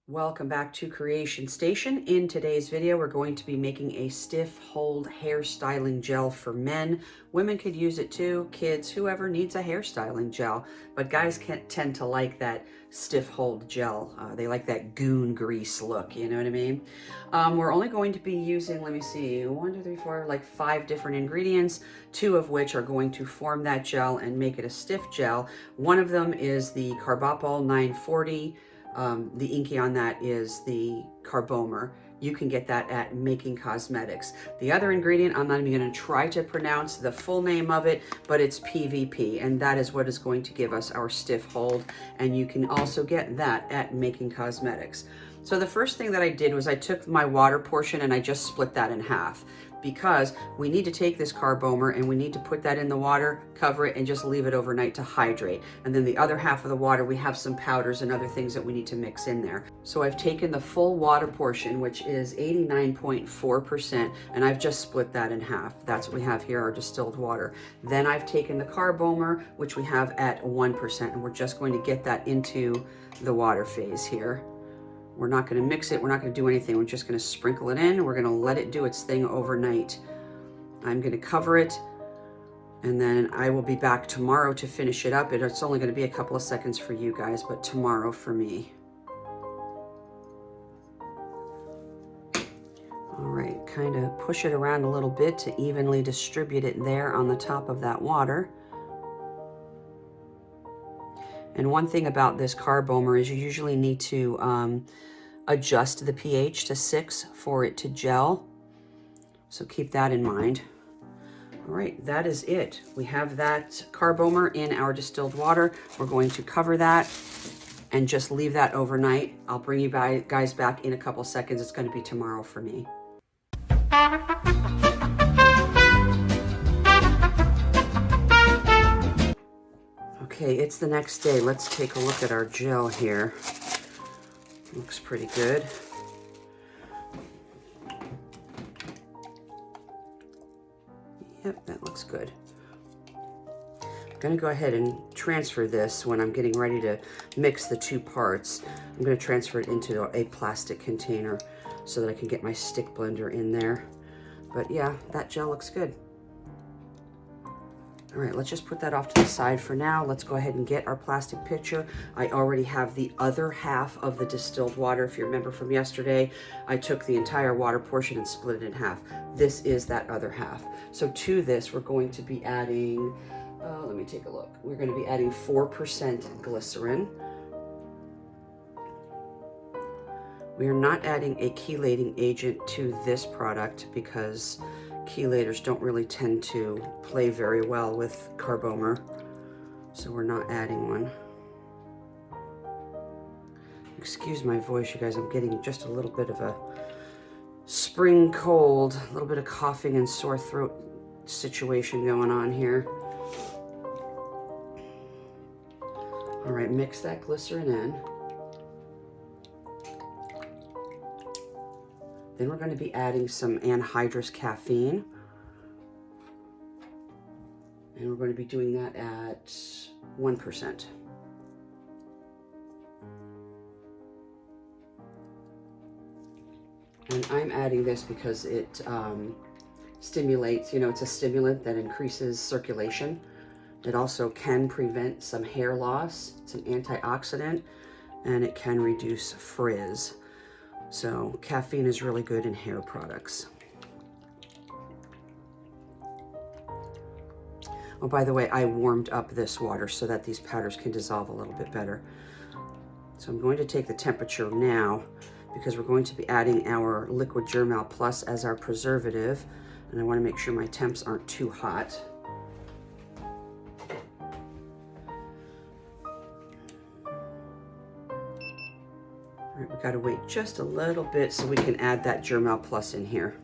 Welcome back to Creation Station. In today's video, we're going to be making a stiff hold hair styling gel for men. Women could use it too, kids, whoever needs a hair styling gel. But guys tend to like that stiff hold gel. They like that goon grease look, you know what I mean? We're only going to be using, let me see, 1, 2, 3, 4, like 5 different ingredients, 2 of which are going to form that gel and make it a stiff gel. One of them is the Carbopol 940. The inky on that is the Carbomer. You can get that at Making Cosmetics. The other ingredient, I'm not even going to try to pronounce the full name of it, but it's PVP, and that is what is going to give us our stiff hold, and you can also get that at Making Cosmetics. So the first thing that I did was I took my water portion and I just split that in half, because we need to take this Carbomer and we need to put that in the water, cover it, and just leave it overnight to hydrate. And then the other half of the water, we have some powders and other things that we need to mix in there. So I've taken the full water portion, which is 89.4%, and I've just split that in half. That's what we have here, our distilled water. Then I've taken the Carbomer, which we have at 1%, and we're just going to get that into the water phase here. We're not going to mix it. We're not going to do anything. We're just going to sprinkle it in. We're going to let it do its thing overnight. I'm going to cover it, and then I will be back tomorrow to finish it up. It's only going to be a couple of seconds for you guys, but tomorrow for me. All right, kind of push it around a little bit to evenly distribute it there on the top of that water. And one thing about this Carbomer is you usually need to adjust the pH to 6 for it to gel. So keep that in mind. All right, that is it. We have that Carbomer in our distilled water. We're going to cover that and just leave that overnight. I'll bring you guys back in a couple seconds. It's going to be tomorrow for me. Okay, it's the next day. Let's take a look at our gel here. Looks pretty good. Yep, that looks good. I'm going to go ahead and transfer this when I'm getting ready to mix the 2 parts. I'm going to transfer it into a plastic container so that I can get my stick blender in there. But yeah, that gel looks good. All right, let's just put that off to the side for now. Let's go ahead and get our plastic pitcher. I already have the other half of the distilled water. If you remember from yesterday, I took the entire water portion and split it in half. This is that other half. So to this, we're going to be adding, let me take a look. We're going to be adding 4% glycerin. We are not adding a chelating agent to this product because chelators don't really tend to play very well with Carbomer, so we're not adding one. Excuse my voice, you guys. I'm getting just a little bit of a spring cold, a little bit of coughing and sore throat situation going on here. All right, mix that glycerin in. Then we're going to be adding some anhydrous caffeine. And we're going to be doing that at 1%. And I'm adding this because it stimulates, you know, it's a stimulant that increases circulation. It also can prevent some hair loss. It's an antioxidant, and it can reduce frizz. So caffeine is really good in hair products. Oh, by the way, I warmed up this water so that these powders can dissolve a little bit better. So I'm going to take the temperature now because we're going to be adding our Liquid Germall Plus as our preservative. And I want to make sure my temps aren't too hot. got to wait just a little bit so we can add that Germall Plus in here.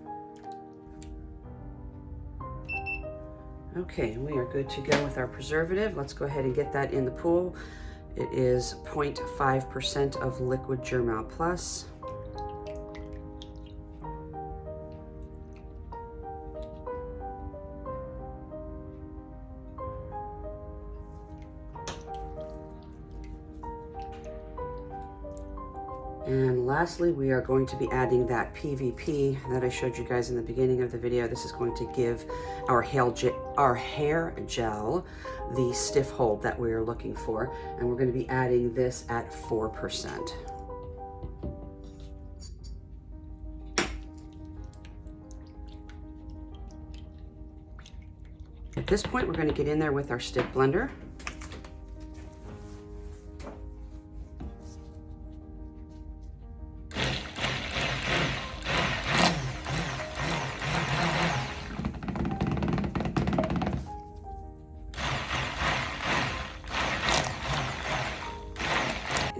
Okay, we are good to go with our preservative. Let's go ahead and get that in the pool. It is 0.5% of Liquid Germall Plus. And lastly, we are going to be adding that PVP that I showed you guys in the beginning of the video. This is going to give our hair gel the stiff hold that we are looking for. And we're going to be adding this at 4%. At this point, we're going to get in there with our stick blender.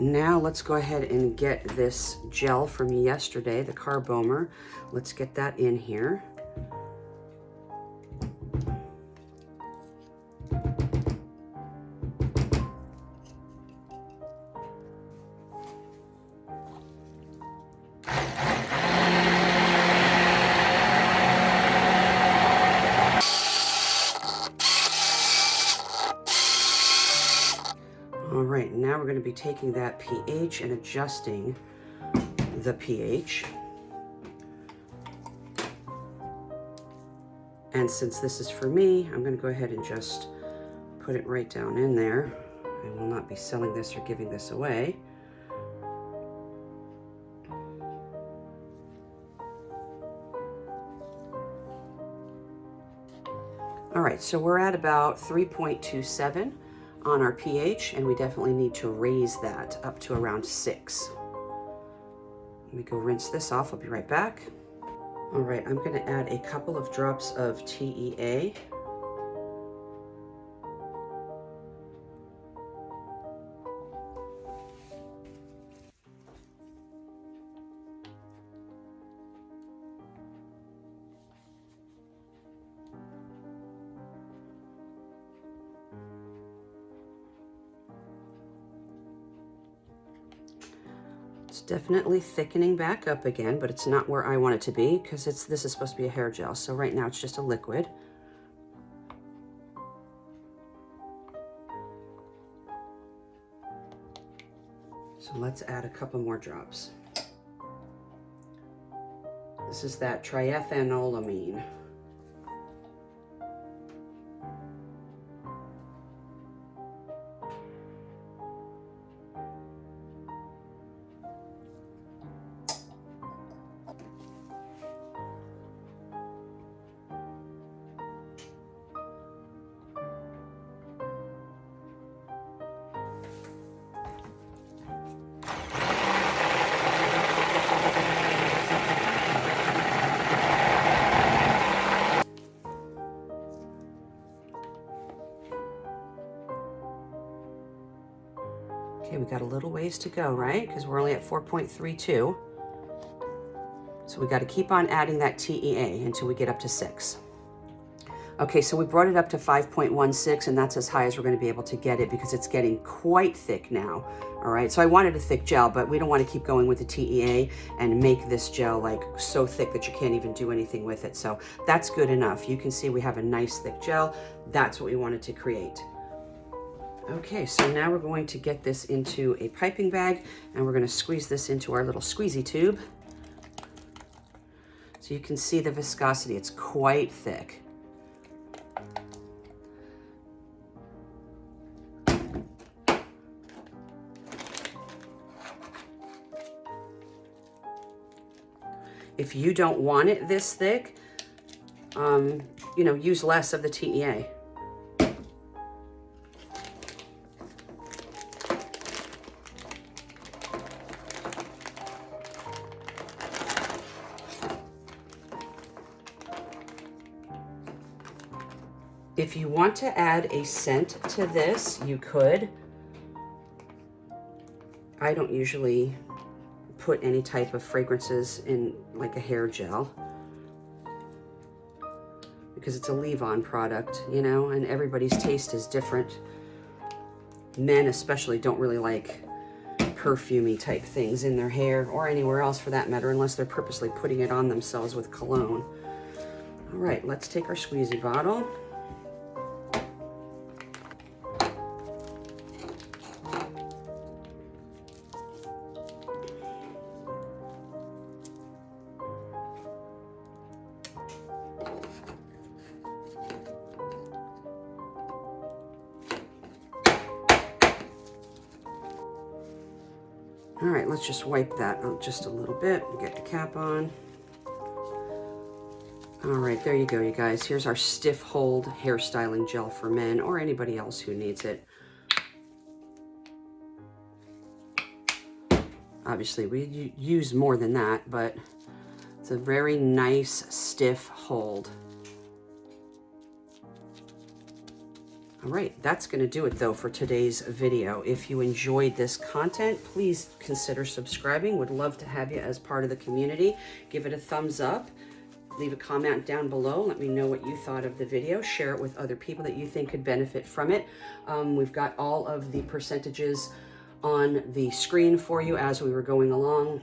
Now let's go ahead and get this gel from yesterday, the Carbomer. Let's get that in here. All right, now we're going to be taking that pH and adjusting the pH. And since this is for me, I'm going to go ahead and just put it right down in there. I will not be selling this or giving this away. All right, so we're at about 3.27 on our pH, and we definitely need to raise that up to around 6. Let me go rinse this off. I'll be right back. All right, I'm going to add a couple of drops of TEA. It's definitely thickening back up again, but it's not where I want it to be because this is supposed to be a hair gel. So right now it's just a liquid. So let's add a couple more drops. This is that triethanolamine. Okay, we got a little ways to go, right? Because we're only at 4.32. So we got to keep on adding that TEA until we get up to 6. Okay, so we brought it up to 5.16, and that's as high as we're going to be able to get it because it's getting quite thick now. All right, so I wanted a thick gel, but we don't want to keep going with the TEA and make this gel like so thick that you can't even do anything with it. So that's good enough. You can see we have a nice thick gel. That's what we wanted to create. Okay, so now we're going to get this into a piping bag, and we're going to squeeze this into our little squeezy tube. So you can see the viscosity. It's quite thick. If you don't want it this thick, you know, use less of the TEA. If you want to add a scent to this, you could. I don't usually put any type of fragrances in like a hair gel, because it's a leave-on product, you know, and everybody's taste is different. Men especially don't really like perfumey type things in their hair, or anywhere else for that matter, unless they're purposely putting it on themselves with cologne. All right, let's take our squeezy bottle. All right, let's just wipe that out just a little bit and get the cap on. All right, there you go, you guys. Here's our stiff hold hair styling gel for men or anybody else who needs it. Obviously, we use more than that, but it's a very nice stiff hold. All right, that's going to do it though for today's video. If you enjoyed this content, please consider subscribing. Would love to have you as part of the community. Give it a thumbs up. Leave a comment down below. Let me know what you thought of the video. Share it with other people that you think could benefit from it. We've got all of the percentages on the screen for you as we were going along.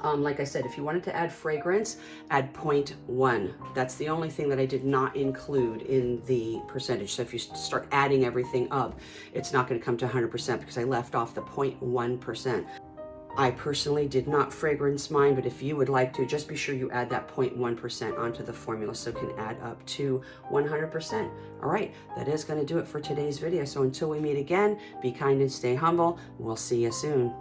Like I said, if you wanted to add fragrance, add 0.1. That's the only thing that I did not include in the percentage. So if you start adding everything up, it's not going to come to 100% because I left off the 0.1%. I personally did not fragrance mine, but if you would like to, just be sure you add that 0.1% onto the formula so it can add up to 100%. All right, that is going to do it for today's video. So until we meet again, be kind and stay humble. We'll see you soon.